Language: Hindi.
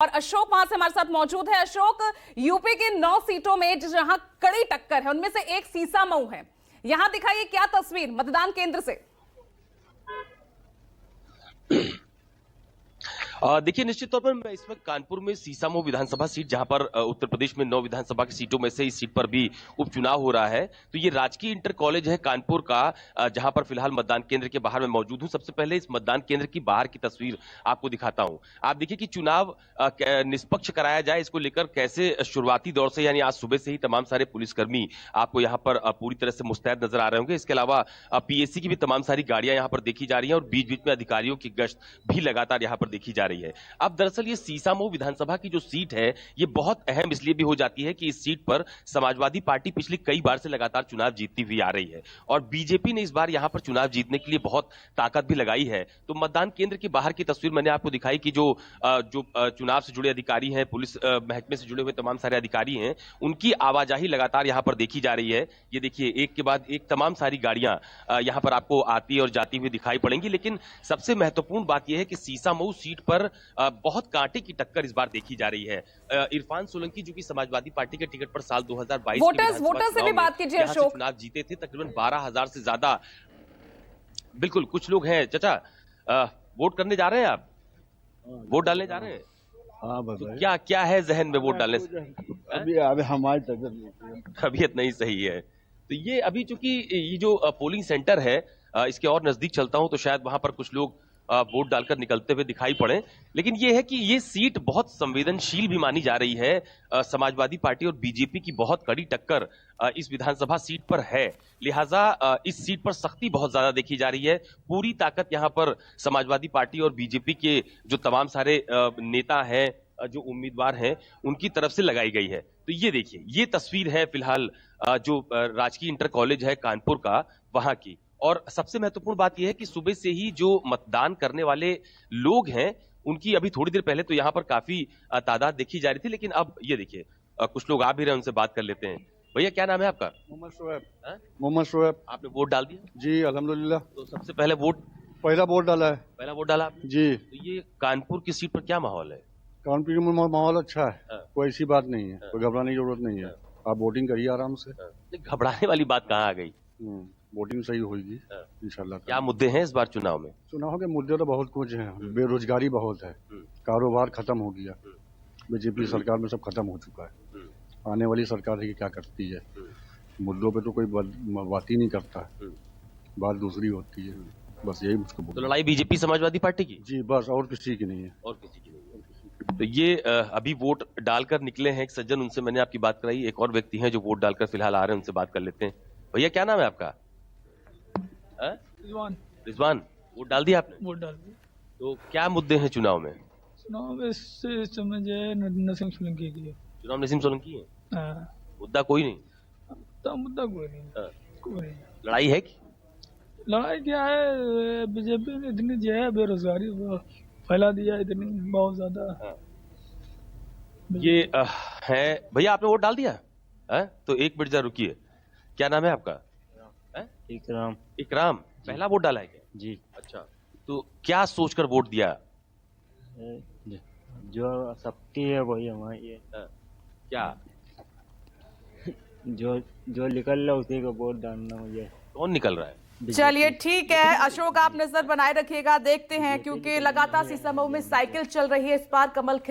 और अशोक वहां से हमारे साथ मौजूद है। अशोक, यूपी की 9 सीटों में जहां कड़ी टक्कर है उनमें से एक सीसामऊ है। यहां दिखाइए क्या तस्वीर मतदान केंद्र से। देखिए, निश्चित तौर पर मैं इस वक्त कानपुर में सीसामऊ विधानसभा सीट, जहां पर उत्तर प्रदेश में 9 विधानसभा की सीटों में से इस सीट पर भी उपचुनाव हो रहा है। तो ये राजकीय इंटर कॉलेज है कानपुर का, जहां पर फिलहाल मतदान केंद्र के बाहर मैं मौजूद हूं। सबसे पहले इस मतदान केंद्र की बाहर की तस्वीर आपको दिखाता हूं। आप देखिए कि चुनाव निष्पक्ष कराया जाए, इसको लेकर कैसे शुरुआती दौर से, यानी आज सुबह से ही तमाम सारे पुलिसकर्मी आपको यहाँ पर पूरी तरह से मुस्तैद नजर आ रहे होंगे। इसके अलावा पीएससी की भी तमाम सारी गाड़ियां यहाँ पर देखी जा रही है और बीच बीच में अधिकारियों की गश्त भी लगातार यहाँ पर देखी जा रही है। अब दरअसल ये सीसामऊ विधानसभा की जो सीट है, ये बहुत अहम इसलिए भी हो जाती है कि इस सीट पर समाजवादी पार्टी पिछली कई बार से लगातार चुनाव जीतती हुई आ रही है और बीजेपी ने इस बार यहां पर चुनाव जीतने के लिए बहुत ताकत भी लगाई है। तो मतदान केंद्र के बाहर की तस्वीर मैंने आपको दिखाई कि जो चुनाव से जुड़े अधिकारी हैं, पुलिस महकमे से जुड़े हुए तमाम सारे अधिकारी हैं, उनकी आवाजाही लगातार यहां पर देखी जा रही है। ये देखिए, एक के बाद एक तमाम सारी गाड़ियां यहां पर आपको आती और जाती हुई दिखाई पड़ेंगी। लेकिन सबसे महत्वपूर्ण बात यह है कि सीसामऊ सीट पर बहुत कांटे की टक्कर इस बार देखी जा रही है। इरफान सोलंकी जो कि समाजवादी पार्टी के टिकट पर साल 2022 वोटर्स से भी बात कीजिए अशोक। चुनाव जीते थे, तकरीबन 12,000 से ज्यादा। बिल्कुल, कुछ लोग हैं चाचा, वोट करने जा रहे हैं आप, वोट डालने जा रहे हैं? हाँ, तो क्या है जहन में वोट डालने से? अभी हमारी तबीयत नहीं सही है। तो ये अभी चूंकि ये जो पोलिंग सेंटर है, इसके और नजदीक चलता हूं तो शायद वहां पर कुछ लोग वोट डालकर निकलते हुए दिखाई पड़े। लेकिन यह है कि ये सीट बहुत संवेदनशील भी मानी जा रही है। समाजवादी पार्टी और बीजेपी की बहुत कड़ी टक्कर इस विधानसभा सीट पर है, लिहाजा इस सीट पर सख्ती बहुत ज्यादा देखी जा रही है। पूरी ताकत यहां पर समाजवादी पार्टी और बीजेपी के जो तमाम सारे नेता हैं, जो उम्मीदवार हैं, उनकी तरफ से लगाई गई है। तो ये देखिए, ये तस्वीर है फिलहाल जो राजकीय इंटर कॉलेज है कानपुर का, वहां की। और सबसे महत्वपूर्ण बात यह है कि सुबह से ही जो मतदान करने वाले लोग हैं, उनकी अभी थोड़ी देर पहले तो यहाँ पर काफी तादाद देखी जा रही थी, लेकिन अब ये देखिए कुछ लोग आ भी रहे हैं, उनसे बात कर लेते हैं। भैया, क्या नाम है आपका? मोहम्मद शोएब। मोहम्मद शोएब। आपने वोट डाल दिया? जी, अल्हम्दुलिल्लाह। तो सबसे पहले पहला वोट डाला है। पहला वोट डाला आपने? जी। तो ये कानपुर की सीट पर क्या माहौल है? कानपुर में माहौल अच्छा है, हाँ। कोई ऐसी बात नहीं है, कोई घबराने की जरूरत नहीं है। आप वोटिंग करिए आराम से। घबराने वाली बात कहाँ आ गई? वोटिंग सही होगी इंशाल्लाह। क्या मुद्दे हैं इस बार चुनाव में? चुनाव के मुद्दे तो बहुत कुछ हैं। बेरोजगारी बहुत है, कारोबार खत्म हो गया, बीजेपी सरकार में सब खत्म हो चुका है। आने वाली सरकार है कि क्या करती है, मुद्दों पे तो कोई बात ही नहीं करता है, बात दूसरी होती है। बस यही मुझको तो लड़ाई बीजेपी समाजवादी पार्टी की? जी, बस, और किसी की नहीं है। और किसी की नहीं है। तो ये अभी वोट डालकर निकले हैं एक सज्जन, उनसे मैंने आपकी बात कराई। एक और व्यक्ति हैं जो वोट डालकर फिलहाल आ रहे हैं, उनसे बात कर लेते हैं। भैया, क्या नाम है आपका? रिजवान। वोट डाल दिया आपने? वोट डाल दिया। तो क्या मुद्दे हैं चुनाव में? चुनाव में इस समय जो है नसीम सोलंकी की है। चुनाव नसीम सोलंकी है? हाँ। मुद्दा कोई नहीं? तो मुद्दा कोई नहीं। हाँ। कोई नहीं। लड़ाई है कि? लड़ाई क्या है, बीजेपी ने इतनी जो है बेरोजगारी फैला दिया है, इतनी बहुत ज्यादा। हाँ। ये है भैया, आपने वोट डाल दिया है? तो एक मिनट जरा रुकिए। क्या नाम है आपका? इकराम। इकराम, पहला वोट डाला है क्या? जी। अच्छा, तो क्या सोचकर वोट दिया? जो शक्ति है वही हमारी है। क्या? जो निकल रहा है उसी को वोट डालना मुझे। कौन निकल रहा है? चलिए ठीक है अशोक, आप नजर बनाए रखिएगा, देखते हैं, क्योंकि लगातार सीसामऊ में साइकिल चल रही है। इस बार कमल